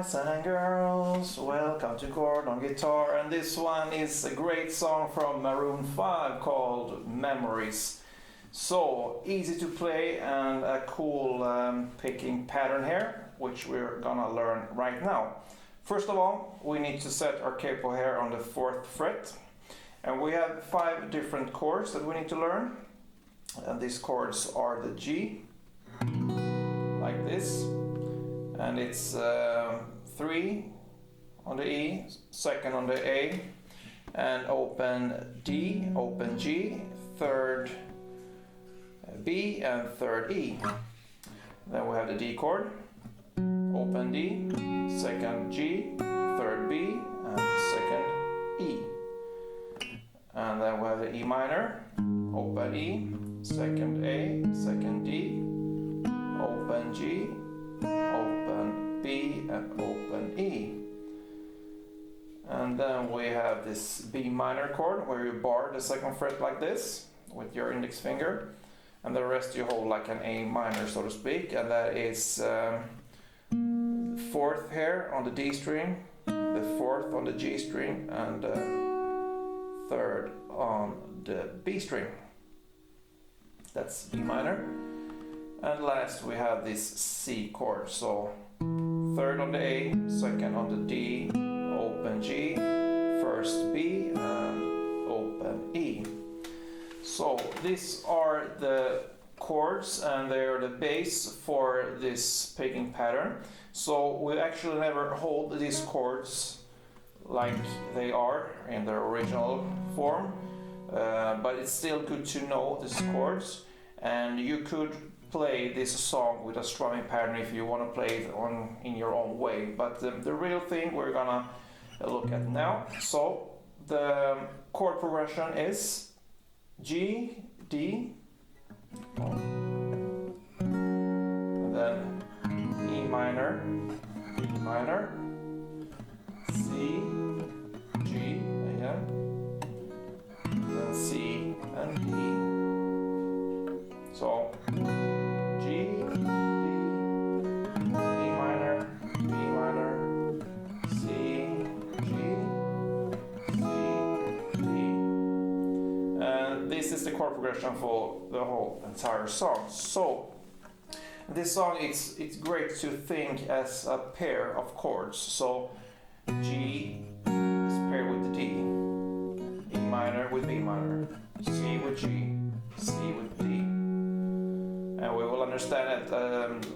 boys and girls, welcome to Chord on Guitar, and this one is a great song from Maroon 5 called Memories. So easy to play and a cool picking pattern here, which we're gonna learn right now. First of all, we need to set our capo here on the 4th fret, and we have 5 different chords that we need to learn, and these chords are the G, like this. And it's 3 on the E, 2nd on the A, and open D, open G, 3rd B, and 3rd E. Then we have the D chord, open D, 2nd G, 3rd B, and 2nd E. And then we have the E minor, open E, 2nd A, 2nd D, open G, open B, and open E. And then we have this B minor chord where you bar the 2nd fret like this with your index finger, and the rest you hold like an A minor, so to speak, and that is 4th here on the D string, the 4th on the G string, and 3rd on the B string. That's B minor. And last we have this C chord, so 3rd on the A, 2nd on the D, open G, 1st B, and open E. So these are the chords and they are the base for this picking pattern. So we actually never hold these chords like they are in their original form, but it's still good to know these chords, and you could play this song with a strumming pattern if you want to play it in your own way, but the real thing we're gonna look at now. So the chord progression is G, D, and then E minor, B minor, C, G again, then C and D. So G, D, E minor, B minor, C, G, C, D. And this is the chord progression for the whole entire song. So this song, it's great to think as a pair of chords. So G is paired with the D, E minor with B minor, C with G, C with D. And we will understand it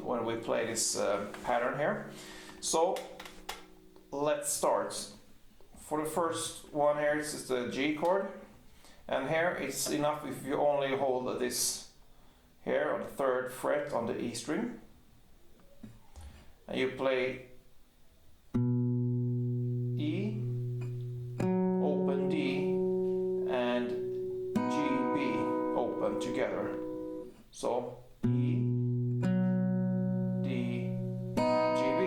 when we play this pattern here. So let's start. For the first one here, it's the G chord, and here it's enough if you only hold this here on the 3rd fret on the E string, and you play E, open D, and G, B open together. So E, D, G, B.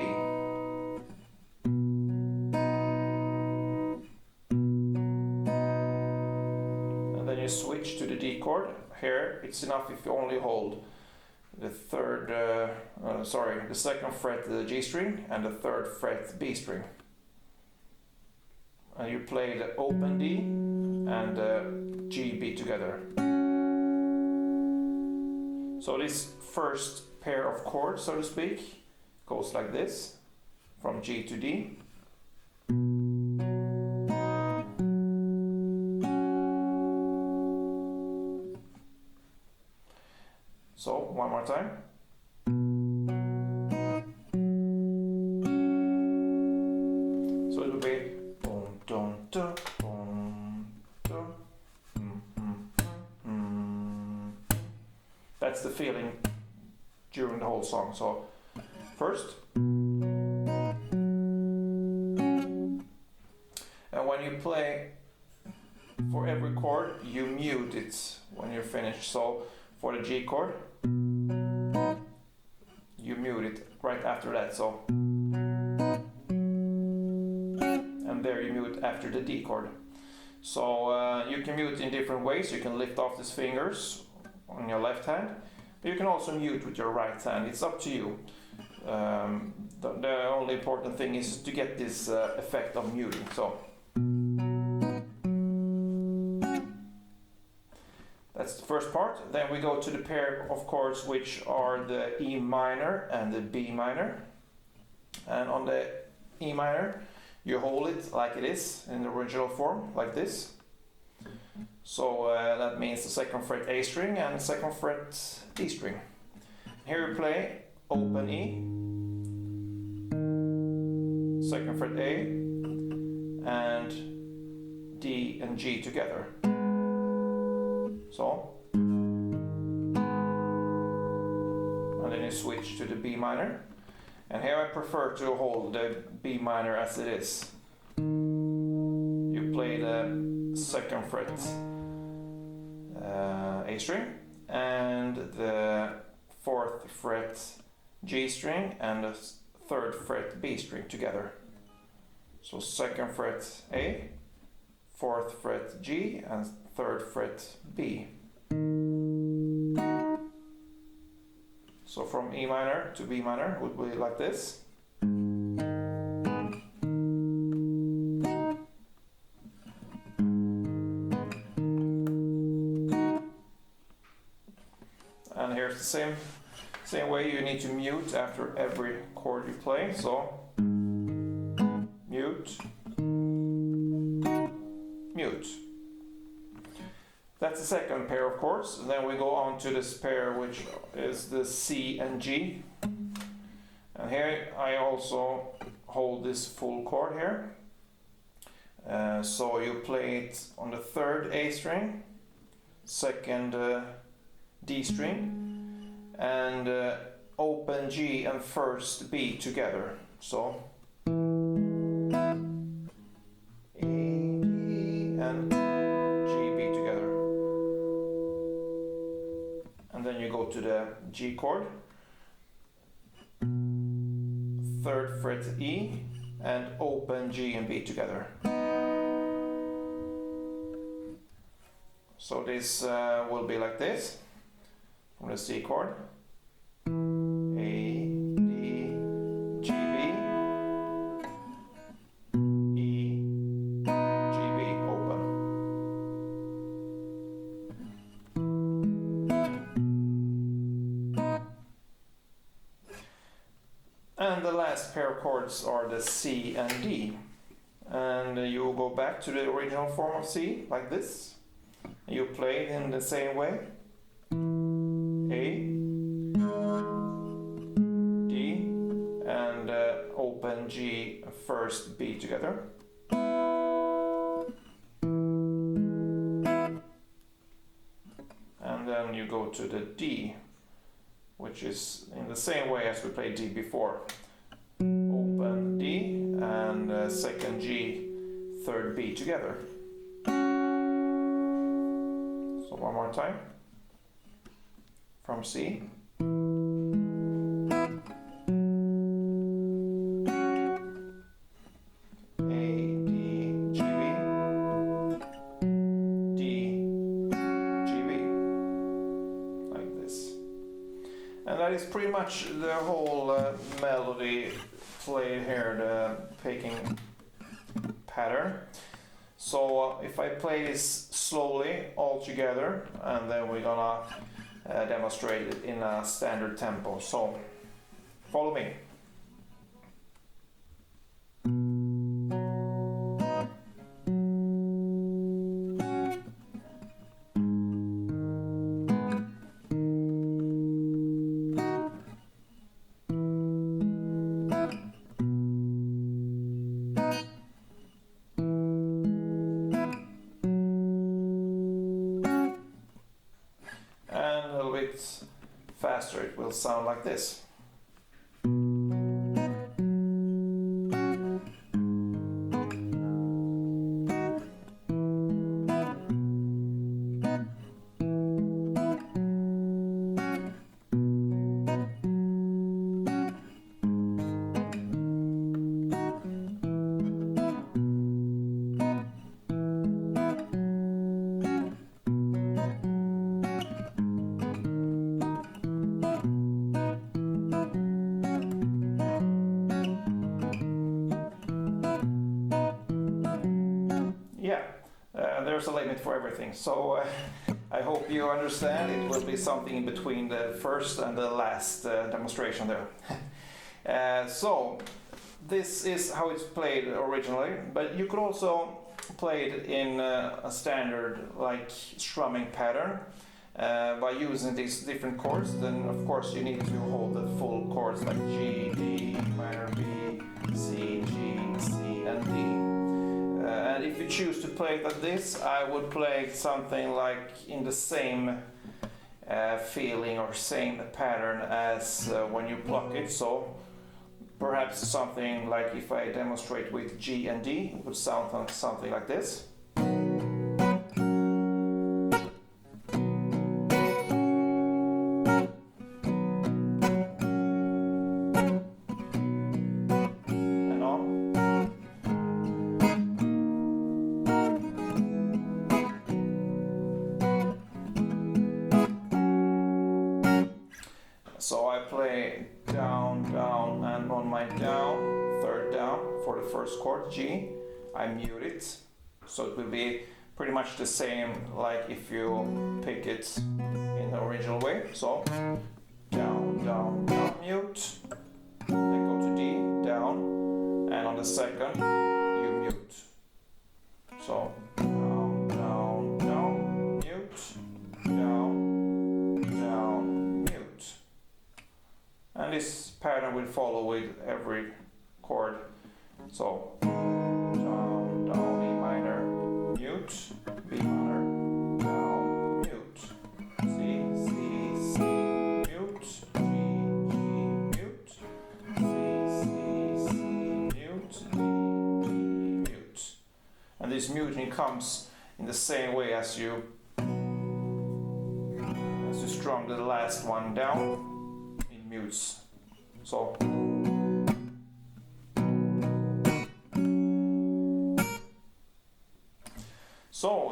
And then you switch to the D chord. Here it's enough if you only hold the 2nd fret the G string and the 3rd fret B string. And you play the open D and G, B together. So this first pair of chords, so to speak, goes like this, from G to D. So one more time. So it will be boom, dum, dum, boom, dum, That's the feeling during the whole song. So first, and when you play for every chord, you mute it when you're finished. So for the G chord, you mute it right after that. So, and there you mute after the D chord. So you can mute in different ways. You can lift off these fingers on your left hand, but you can also mute with your right hand. It's up to you. The only important thing is to get this effect of muting. So that's the first part. Then we go to the pair of chords which are the E minor and the B minor. And on the E minor, you hold it like it is in the original form, like this. So that means the 2nd fret A string and 2nd fret D string. Here we play open E, 2nd fret A, and D and G together. So, and then you switch to the B minor. And here I prefer to hold the B minor as it is. You play the 2nd fret A string and the 4th fret G string and the 3rd fret B string together. So 2nd fret A, 4th fret G and 3rd fret B. So from E minor to B minor would be like this. And here's the same way. You need to mute after every chord you play. So mute, mute. That's the second pair of chords. And then we go on to this pair which is the C and G. And here I also hold this full chord here. So you play it on the 3rd A string, 2nd D string, and open G and 1st B together. So A, D, and G, B together. And then you go to the G chord, 3rd fret E, and open G and B together. So this will be like this from the C chord. A, D, G, B, E, G, B, open. And the last pair of chords are the C and D. And you go back to the original form of C, like this. You play it in the same way. A, D, and open G, 1st B together. And then you go to the D, which is in the same way as we played D before. Open D and 2nd G, 3rd B together. So one more time. From C. A, D, G, B, D, G, B, like this. And that is pretty much the whole melody played here, the picking pattern. So if I play this slowly all together, and then we're gonna demonstrate it in a standard tempo. So follow me. And a little bit faster, it will sound like this. there's a limit for everything. So I hope you understand. It will be something in between the first and the last demonstration there. So this is how it's played originally, but you could also play it in a standard like strumming pattern by using these different chords. Then of course you need to hold the full chords like G, D, minor, B, C, G, C and D. And if you choose to play it like this, I would play something like in the same feeling or same pattern as when you pluck it. So perhaps something like if I demonstrate with G and D, it would sound something like this. And on. So I play down, down, and on my down, third down for the first chord, G, I mute it. So it will be pretty much the same like if you pick it in the original way. So down, down, down, mute, then go to D, down, and on the second, you mute. So down, down, down, mute, down, down, mute. And this pattern will follow with every chord. So down, down, E minor, mute, B minor, down, mute, C, C, C, mute, G, G, mute, C, C, C, mute, D, D, mute. And this muting comes in the same way as you strum the last one down. Mutes. So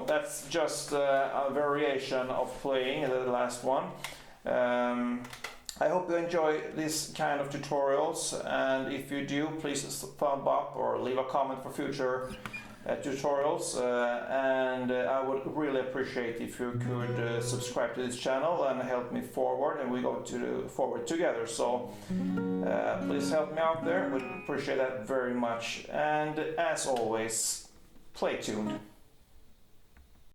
that's just a variation of playing the last one. I hope you enjoy this kind of tutorials, and if you do, please thumb up or leave a comment for future tutorials, and I would really appreciate if you could subscribe to this channel and help me forward, and we go forward together. So please help me out there, would appreciate that very much, and as always, play tuned.